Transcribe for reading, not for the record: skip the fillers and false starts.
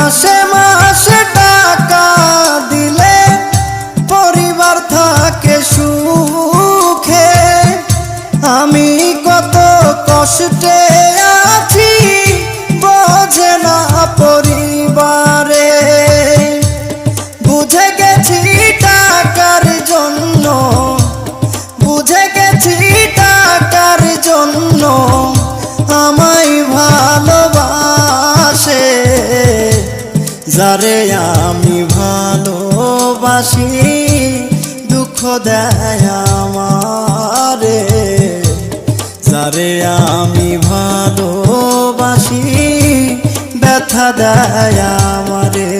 মাসে মাসে টাকা দিলে পরিবার থাকে সুখে। আমি কত কষ্টে আছি বোঝে না পরিবারে। বুঝে গেছি টাকার জন্য, বুঝে গেছি টাকার জন্য আমায় ভালোবাসে। যারে আমি ভালোবাসি দুঃখ দেয় আমারে। যারে আমি ভালোবাসি ব্যথা দেয় আমারে।